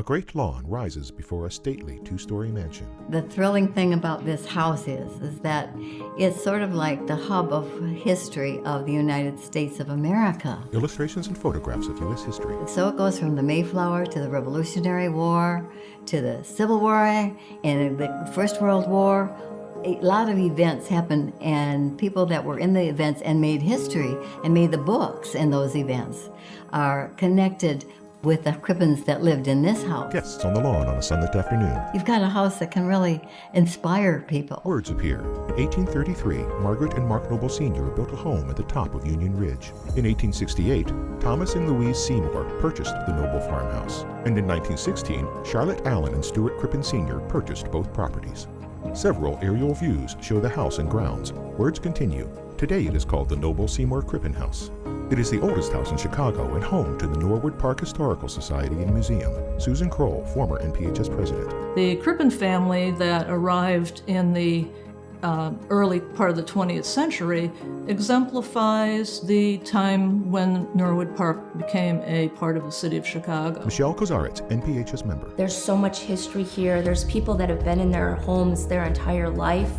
A great lawn rises before a stately two-story mansion. The thrilling thing about this house is that it's sort of like the hub of history of the United States of America. Illustrations and photographs of U.S. history. So it goes from the Mayflower to the Revolutionary War to the Civil War and the First World War. A lot of events happened, and people that were in the events and made history and made the books in those events are connected with the Crippens that lived in this house. Guests on the lawn on a sunlit afternoon. You've got a house that can really inspire people. Words appear. In 1833, Margaret and Mark Noble Sr. built a home at the top of Union Ridge. In 1868, Thomas and Louise Seymour purchased the Noble farmhouse. And in 1916, Charlotte Allen and Stuart Crippen Sr. purchased both properties. Several aerial views show the house and grounds. Words continue. Today it is called the noble-seymour-crippen-house. It is the oldest house in Chicago and home to the Norwood-Park Historical Society and Museum. Susan Kroll, former NPHS president. The Crippen family that arrived in the early part of the 20th century exemplifies the time when Norwood Park became a part of the city of Chicago. Michelle Kozaritz, NPHS member. There's so much history here. There's people that have been in their homes their entire life.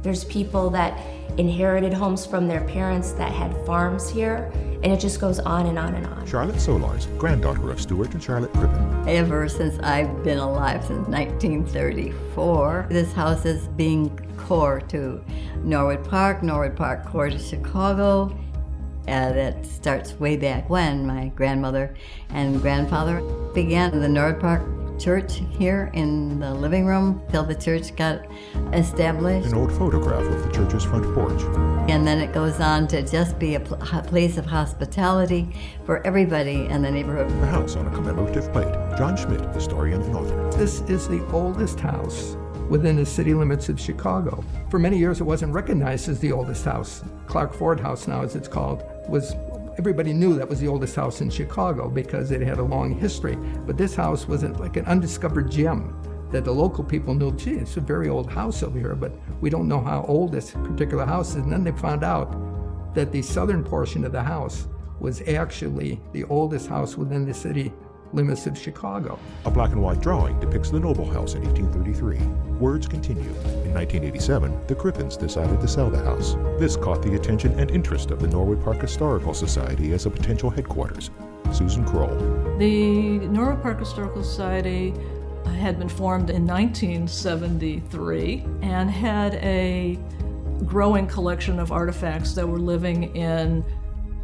There's people that inherited homes from their parents that had farms here, and it just goes on and on and on. Charlotte Solars, granddaughter of Stuart and Charlotte Crippen. Ever since I've been alive, since 1934, this house is being core to Norwood Park core to Chicago. That starts way back when my grandmother and grandfather began the Norwood Park Church here in the living room till the church got established. An old photograph of the church's front porch. And then it goes on to just be a place of hospitality for everybody in the neighborhood. A house on a commemorative plate. John Schmidt, historian and author. This is the oldest house within the city limits of Chicago. For many years it wasn't recognized as the oldest house. Clark Ford House now, as it's called, everybody knew that was the oldest house in Chicago because it had a long history. But this house was like an undiscovered gem that the local people knew, gee, it's a very old house over here, but we don't know how old this particular house is. And then they found out that the southern portion of the house was actually the oldest house within the city limits of Chicago. A black and white drawing depicts the Noble House in 1833. Words continue. In 1987, the Crippens decided to sell the house. This caught the attention and interest of the Norwood Park Historical Society as a potential headquarters. Susan Kroll. The Norwood Park Historical Society had been formed in 1973 and had a growing collection of artifacts that were living in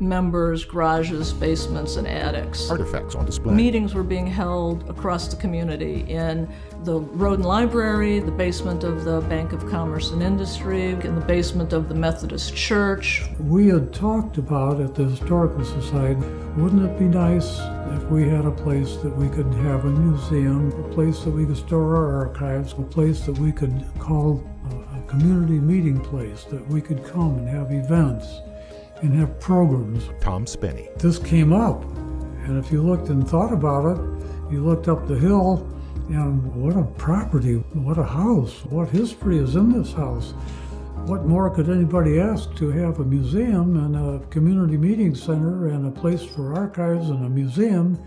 members' garages, basements, and attics. Artifacts on display. Meetings were being held across the community in the Roden Library, the basement of the Bank of Commerce and Industry, in the basement of the Methodist Church. We had talked about at the Historical Society, wouldn't it be nice if we had a place that we could have a museum, a place that we could store our archives, a place that we could call a community meeting place, that we could come and have events and have programs. Tom Spenny. This came up, and if you looked and thought about it, you looked up the hill, and what a property, what a house, what history is in this house. What more could anybody ask to have a museum and a community meeting center and a place for archives and a museum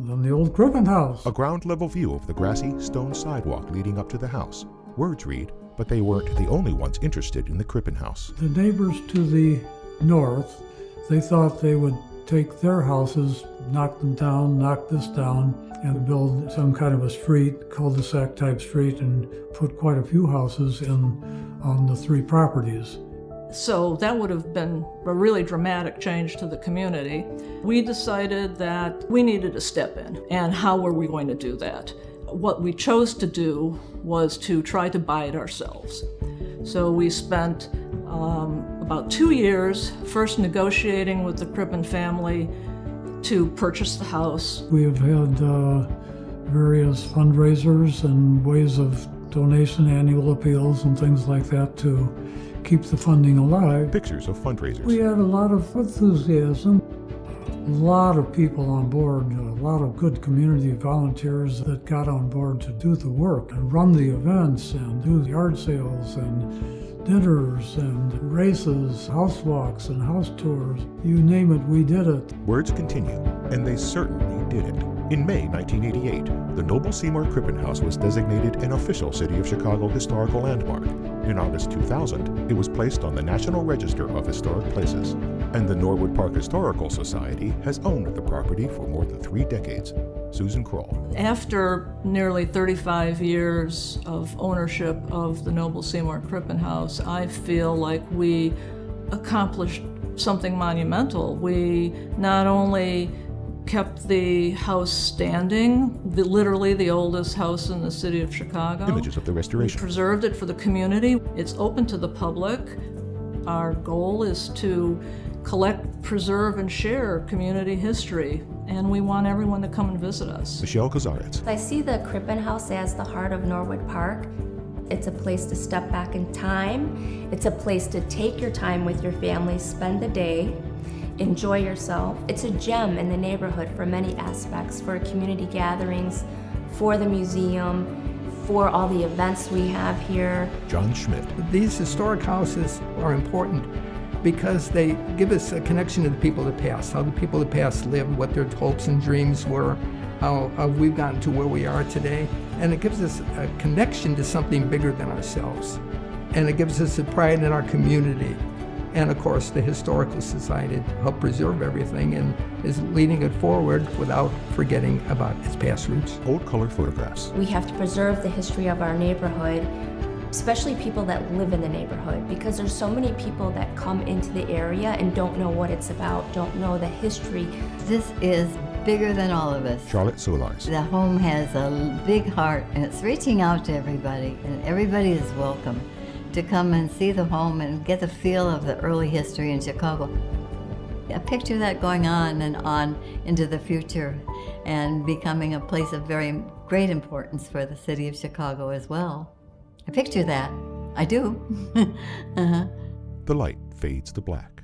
than the old Crippen house? A ground-level view of the grassy stone sidewalk leading up to the house. Words read, but they weren't the only ones interested in the Crippen house. The neighbors to the north, they thought they would take their houses, knock them down, knock this down, and build some kind of a street, cul-de-sac type street, and put quite a few houses on the three properties. So that would have been a really dramatic change to the community. We decided that we needed to step in, and how were we going to do that? What we chose to do was to try to buy it ourselves. So we spent about 2 years first negotiating with the Crippen family to purchase the house. We have had various fundraisers and ways of donation, annual appeals and things like that to keep the funding alive. Pictures of fundraisers. We had a lot of enthusiasm, a lot of people on board, a lot of good community volunteers that got on board to do the work and run the events and do the yard sales and dinners and races, house walks and house tours. You name it, we did it. Words continue, and they certainly did it. In May 1988, the noble-Seymour-Crippen-house was designated an official City of Chicago historical landmark. In August 2000, it was placed on the National Register of Historic Places, and the Norwood-Park Historical Society has owned the property for more than 3 decades. Susan Kroll. After nearly 35 years of ownership of the noble-Seymour-Crippen-house, I feel like we accomplished something monumental. We not only kept the house standing, literally the oldest house in the city of Chicago. Images of the restoration. We preserved it for the community. It's open to the public. Our goal is to collect, preserve, and share community history, and we want everyone to come and visit us. Michelle Kazaretz. I see the Crippen House as the heart of Norwood Park. It's a place to step back in time. It's a place to take your time with your family, spend the day, enjoy yourself. It's a gem in the neighborhood for many aspects, for community gatherings, for the museum, for all the events we have here. John Schmidt. These historic houses are important because they give us a connection to the people of the past, how the people of the past lived, what their hopes and dreams were, how we've gotten to where we are today. And it gives us a connection to something bigger than ourselves. And it gives us a pride in our community. And of course, the Historical Society to help preserve everything and is leading it forward without forgetting about its past roots. Old color photographs. We have to preserve the history of our neighborhood, especially people that live in the neighborhood, because there's so many people that come into the area and don't know what it's about, don't know the history. This is bigger than all of us. Charlotte Solis. The home has a big heart, and it's reaching out to everybody, and everybody is welcome to come and see the home and get the feel of the early history in Chicago. I picture that going on and on into the future and becoming a place of very great importance for the city of Chicago as well. I picture that. I do. The light fades to black.